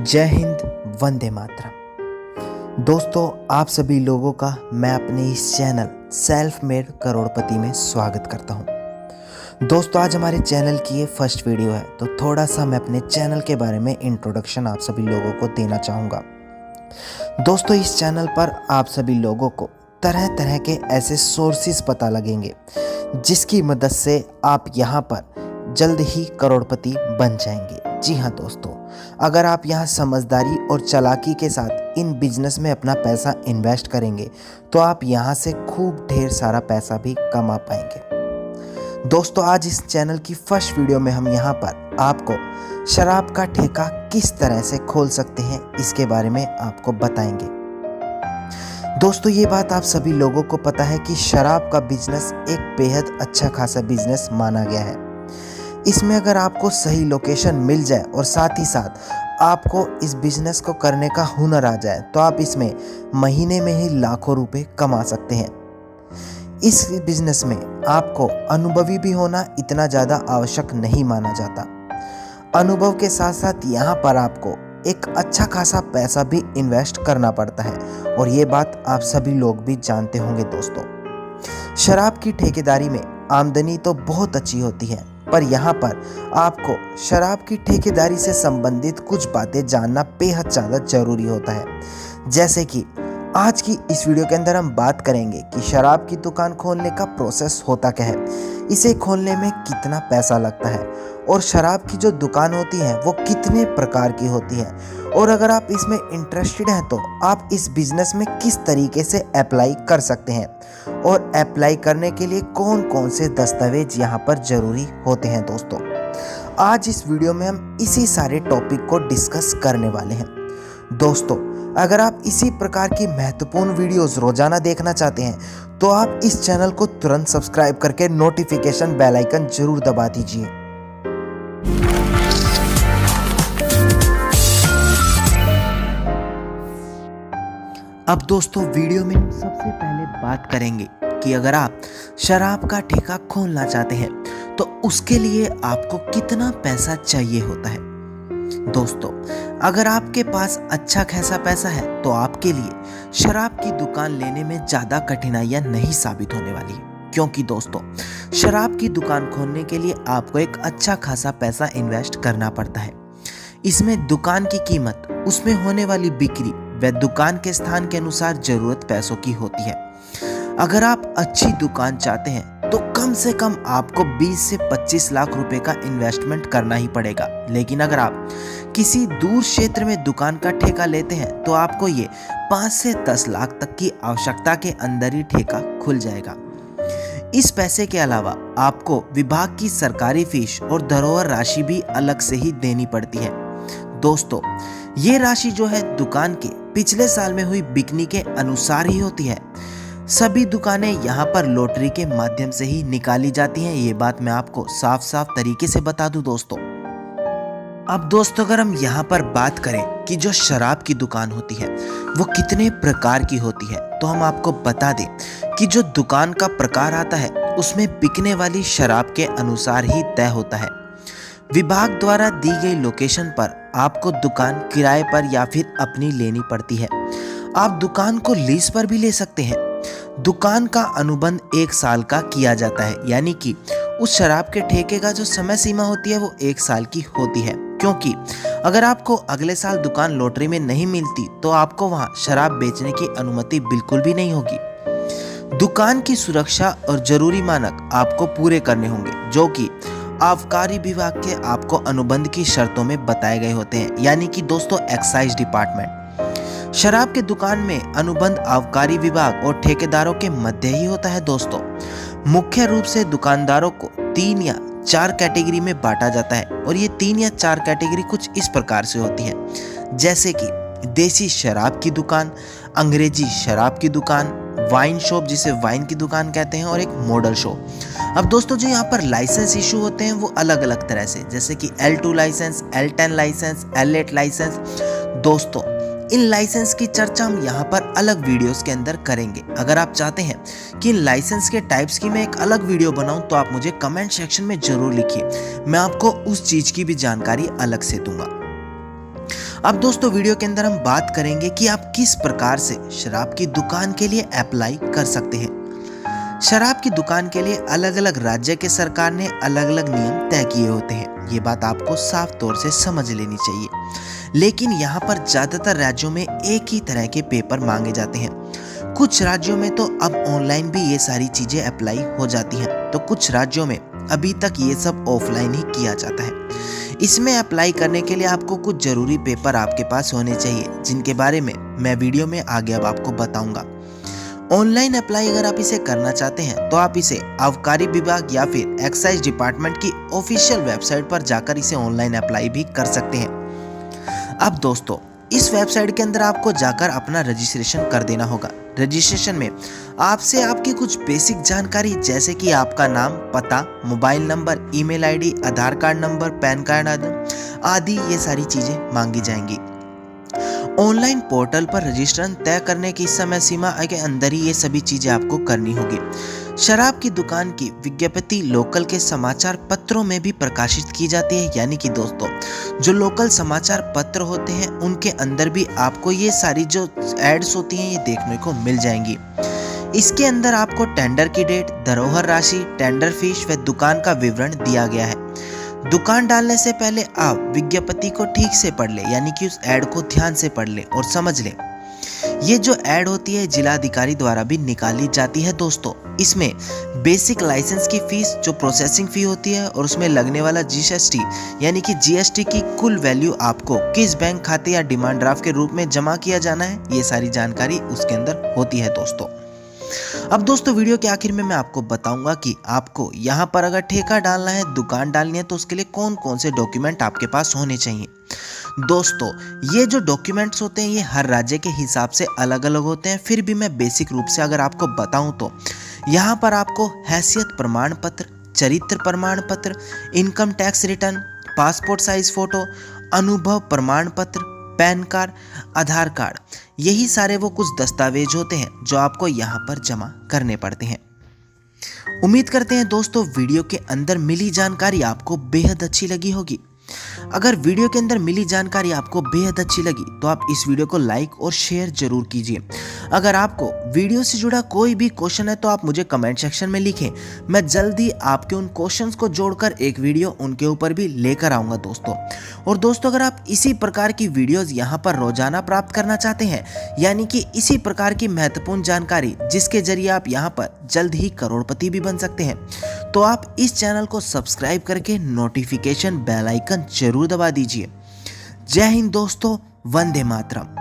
जय हिंद, वंदे मातरम। दोस्तों, आप सभी लोगों का मैं अपने इस चैनल सेल्फ मेड करोड़पति में स्वागत करता हूं। दोस्तों, आज हमारे चैनल की ये फर्स्ट वीडियो है, तो थोड़ा सा मैं अपने चैनल के बारे में इंट्रोडक्शन आप सभी लोगों को देना चाहूँगा। दोस्तों, इस चैनल पर आप सभी लोगों को तरह तरह के ऐसे सोर्सेज पता लगेंगे जिसकी मदद से आप यहाँ पर जल्द ही करोड़पति बन जाएंगे। जी हाँ दोस्तों, अगर आप यहाँ समझदारी और चालाकी के साथ इन बिजनेस में अपना पैसा इन्वेस्ट करेंगे तो आप यहाँ से खूब ढेर सारा पैसा भी कमा पाएंगे। दोस्तों, आज इस चैनल की फर्स्ट वीडियो में हम यहाँ पर आपको शराब का ठेका किस तरह से खोल सकते हैं इसके बारे में आपको बताएंगे। दोस्तों, ये बात आप सभी लोगों को पता है कि शराब का बिजनेस एक बेहद अच्छा खासा बिजनेस माना गया है। इसमें अगर आपको सही लोकेशन मिल जाए और साथ ही साथ आपको इस बिजनेस को करने का हुनर आ जाए तो आप इसमें महीने में ही लाखों रुपए कमा सकते हैं। इस बिजनेस में आपको अनुभवी भी होना इतना ज़्यादा आवश्यक नहीं माना जाता। अनुभव के साथ साथ यहाँ पर आपको एक अच्छा खासा पैसा भी इन्वेस्ट करना पड़ता है और ये बात आप सभी लोग भी जानते होंगे। दोस्तों, शराब की ठेकेदारी में आमदनी तो बहुत अच्छी होती है, पर यहाँ पर आपको शराब की ठेकेदारी से संबंधित कुछ बातें जानना बेहद ज़्यादा जरूरी होता है। जैसे कि आज की इस वीडियो के अंदर हम बात करेंगे कि शराब की दुकान खोलने का प्रोसेस होता क्या है, इसे खोलने में कितना पैसा लगता है और शराब की जो दुकान होती है वो कितने प्रकार की होती है, और अगर आप इसमें इंटरेस्टेड हैं तो आप इस बिज़नेस में किस तरीके से अप्लाई कर सकते हैं और अप्लाई करने के लिए कौन कौन से दस्तावेज यहाँ पर ज़रूरी होते हैं। दोस्तों, आज इस वीडियो में हम इसी सारे टॉपिक को डिस्कस करने वाले हैं। दोस्तों, अगर आप इसी प्रकार की महत्वपूर्ण वीडियोस रोजाना देखना चाहते हैं तो आप इस चैनल को तुरंत सब्सक्राइब करके नोटिफिकेशन बेल आइकन जरूर दबा दीजिए। अब दोस्तों, वीडियो में हम सबसे पहले बात करेंगे कि अगर आप शराब का ठेका खोलना चाहते हैं तो उसके लिए आपको कितना पैसा चाहिए होता है। दोस्तों, अगर आपके पास अच्छा खासा पैसा है तो आपके लिए शराब की दुकान लेने में ज़्यादा कठिनाइयाँ नहीं साबित होने वाली है, क्योंकि दोस्तों शराब की दुकान खोलने के लिए आपको एक अच्छा खासा पैसा इन्वेस्ट करना पड़ता है। इसमें दुकान की कीमत, उसमें होने वाली बिक्री व दुकान के स्थान के अनुसार ज़रूरत पैसों की होती है। अगर आप अच्छी दुकान चाहते हैं तो कम से कम आपको 20 से 25 लाख रुपए का इन्वेस्टमेंट करना ही पड़ेगा, लेकिन अगर आप किसी दूर क्षेत्र में दुकान का ठेका लेते हैं तो आपको ये 5 से 10 लाख तक की आवश्यकता के अंदर ही ठेका खुल जाएगा। इस पैसे के अलावा आपको विभाग की सरकारी फीस और धरोहर राशि भी अलग से ही देनी पड़ती है। दोस्तों, ये राशि जो है दुकान के पिछले साल में हुई बिक्री के अनुसार ही होती है। सभी दुकानें यहाँ पर लॉटरी के माध्यम से ही निकाली जाती हैं, ये बात मैं आपको साफ साफ तरीके से बता दूं। दोस्तों, अब दोस्तों अगर हम यहाँ पर बात करें कि जो शराब की दुकान होती है वो कितने प्रकार की होती है, तो हम आपको बता दें कि जो दुकान का प्रकार आता है उसमें बिकने वाली शराब के अनुसार ही तय होता है। विभाग द्वारा दी गई लोकेशन पर आपको दुकान किराए पर या फिर अपनी लेनी पड़ती है। आप दुकान को लीज पर भी ले सकते हैं। दुकान का अनुबंध 1 साल का किया जाता है, यानी कि उस शराब के ठेके का जो समय सीमा होती है वो 1 साल की होती है, क्योंकि अगर आपको अगले साल दुकान लॉटरी में नहीं मिलती तो आपको वहां शराब बेचने की अनुमति बिल्कुल भी नहीं होगी। दुकान की सुरक्षा और जरूरी मानक आपको पूरे करने होंगे, जो कि आबकारी विभाग के आपको अनुबंध की शर्तों में बताए गए होते हैं, यानी कि दोस्तों एक्साइज डिपार्टमेंट। शराब के दुकान में अनुबंध आबकारी विभाग और ठेकेदारों के मध्य ही होता है। दोस्तों, मुख्य रूप से दुकानदारों को 3 या 4 कैटेगरी में बांटा जाता है, और ये 3 या 4 कैटेगरी कुछ इस प्रकार से होती है, जैसे कि देसी शराब की दुकान, अंग्रेजी शराब की दुकान, वाइन शॉप जिसे वाइन की दुकान कहते हैं, और एक मॉडल शॉप। अब दोस्तों, जो यहाँ पर लाइसेंस इशू होते हैं वो अलग अलग तरह से, जैसे कि L2 licence, L10 licence, L8 licence. दोस्तों, इन लाइसेंस की चर्चा हम यहाँ पर अलग वीडियोस के अंदर करेंगे। अगर आप चाहते हैं कि इन लाइसेंस के टाइप्स की मैं एक अलग वीडियो बनाऊं तो आप मुझे कमेंट सेक्शन में जरूर लिखिए, मैं आपको उस चीज़ की भी जानकारी अलग से दूंगा। अब दोस्तों वीडियो के अंदर हम बात करेंगे कि आप किस प्रकार से शराब की दुकान के लिए अप्लाई कर सकते हैं। शराब की दुकान के लिए अलग अलग राज्य के सरकार ने अलग अलग नियम तय किए होते हैं, ये बात आपको साफ तौर से समझ लेनी चाहिए। लेकिन यहाँ पर ज़्यादातर राज्यों में एक ही तरह के पेपर मांगे जाते हैं। कुछ राज्यों में तो अब ऑनलाइन भी ये सारी चीज़ें अप्लाई हो जाती हैं, तो कुछ राज्यों में अभी तक ये सब ऑफलाइन ही किया जाता है। इसमें अप्लाई करने के लिए आपको कुछ ज़रूरी पेपर आपके पास होने चाहिए, जिनके बारे में मैं वीडियो में आगे अब आपको बताऊंगा। ऑनलाइन अप्लाई अगर आप इसे करना चाहते हैं तो आप इसे आबकारी विभाग या फिर एक्साइज डिपार्टमेंट की ऑफिशियल वेबसाइट पर जाकर इसे ऑनलाइन अप्लाई भी कर सकते हैं। अब दोस्तों इस वेबसाइट के अंदर आपको जाकर अपना रजिस्ट्रेशन कर देना होगा। रजिस्ट्रेशन में आपसे आपकी कुछ बेसिक जानकारी जैसे कि आपका नाम, पता, मोबाइल नंबर, ईमेल आईडी, आधार कार्ड नंबर, पैन कार्ड आदि ये सारी चीज़ें मांगी जाएंगी। ऑनलाइन पोर्टल पर रजिस्ट्रेशन तय करने की समय सीमा के अंदर ही ये सभी चीज़ें आपको करनी होगी। शराब की दुकान की विज्ञप्ति लोकल के समाचार पत्रों में भी प्रकाशित की जाती है, यानी कि दोस्तों जो लोकल समाचार पत्र होते हैं उनके अंदर भी आपको ये सारी जो एड्स होती हैं ये देखने को मिल जाएंगी। इसके अंदर आपको टेंडर की डेट, धरोहर राशि, टेंडर फीस व दुकान का विवरण दिया गया है। दुकान डालने से पहले आप विज्ञप्ति को ठीक से पढ़ ले, यानी कि उस ऐड को ध्यान से पढ़ ले और समझ ले। ये जो ऐड होती है जिलाधिकारी द्वारा भी निकाली जाती है दोस्तों। इसमें बेसिक लाइसेंस की फीस जो प्रोसेसिंग फी होती है और उसमें लगने वाला जीएसटी यानी कि जीएसटी की कुल वैल्यू आपको किस बैंक खाते या डिमांड ड्राफ्ट के रूप में जमा किया जाना है, ये सारी जानकारी उसके अंदर होती है दोस्तों। अब दोस्तों वीडियो के आखिर में मैं आपको बताऊंगा कि आपको यहाँ पर अगर ठेका डालना है, दुकान डालनी है, तो उसके लिए कौन कौन से डॉक्यूमेंट आपके पास होने चाहिए। दोस्तों ये जो डॉक्यूमेंट्स होते हैं ये हर राज्य के हिसाब से अलग अलग होते हैं, फिर भी मैं बेसिक रूप से अगर आपको बताऊं तो यहाँ पर आपको हैसियत प्रमाण पत्र, चरित्र प्रमाण पत्र, income tax return, passport size photo, अनुभव प्रमाण पत्र, पैन कार्ड, आधार कार्ड, यही सारे वो कुछ दस्तावेज होते हैं जो आपको यहाँ पर जमा करने पड़ते हैं। उम्मीद करते हैं दोस्तों वीडियो के अंदर मिली जानकारी आपको बेहद अच्छी लगी होगी। अगर वीडियो के अंदर मिली जानकारी आपको बेहद अच्छी लगी तो आप इस वीडियो को लाइक और शेयर जरूर कीजिए। अगर आपको वीडियो से जुड़ा कोई भी क्वेश्चन है तो आप मुझे कमेंट सेक्शन में लिखें, मैं जल्दी आपके उन क्वेश्चंस को जोड़कर एक वीडियो उनके ऊपर भी लेकर आऊँगा दोस्तों। और दोस्तों अगर आप इसी प्रकार की वीडियोज़ यहाँ पर रोजाना प्राप्त करना चाहते हैं, यानी कि इसी प्रकार की महत्वपूर्ण जानकारी जिसके जरिए आप यहाँ पर जल्द ही करोड़पति भी बन सकते हैं, तो आप इस चैनल को सब्सक्राइब करके नोटिफिकेशन बेल आइकन जरूर दबा दीजिए। जय हिंद दोस्तों, वंदे मातरम।